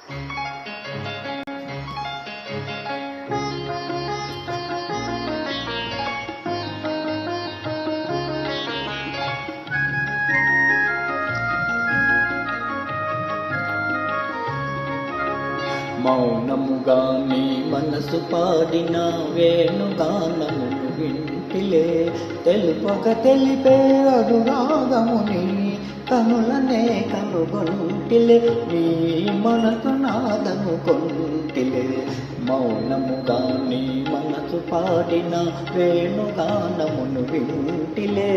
మౌనముగా నీ మనసు పాడిన వేణుగానమును వింటిలే, తెలుపక తెలిపే అనురాగముని కనులనే కనుగొంటిలే, నీ మనసు నాదను కొంటిలే. మౌనముగా నీ మనసు పాడిన వేణుగానమును వింటిలే.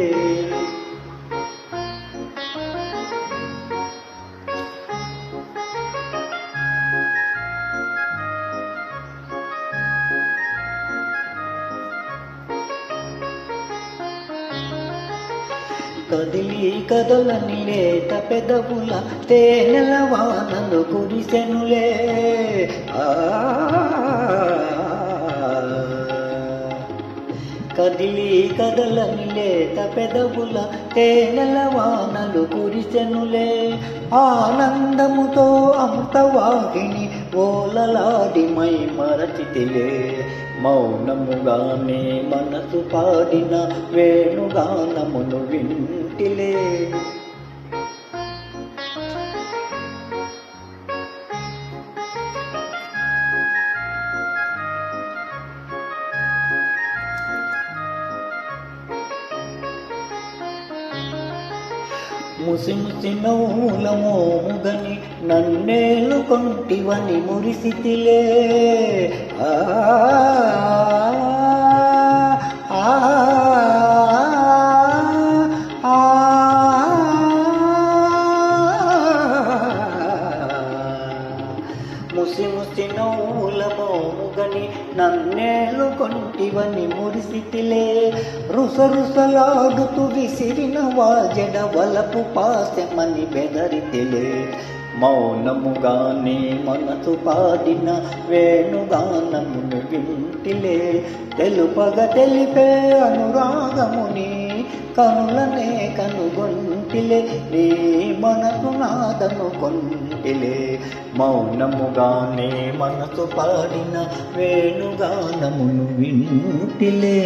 కదిలి కదలని లేత పెదవుల తేనెల వానలు కురిసెనులే, కదిలి కదలని లేత పెదవుల తేనెల వానలు కురిసెనులే. ఆనందముతో అమృతవాహిని ఓలలాడి మై మరచితిలే, మౌనముగానే మనసు పాడిన వేణుగానమును వింటిలే. ముసి ముసి నవ్వుల మోముగని నన్నేలు కొంటివని మురిసితిలే, ముసి ముసి నవ్వుల మోముగని నన్నేలు కొంటివని మురిసితిలే. రుసరుసలాడుతూ విసిరిన వాజడ వలపు పాసెమని బెదరితిలే, మౌనముగానే మనసు పాడిన వేణుగానమును వింటిలే. తెలుపగ తెలిపే అనురాగముని కనులనే కనుగొంటిలే, నీ మనసు నాదను కొంటిలే. మౌనముగానే మనసు పాడిన వేణుగానమును వింటిలే.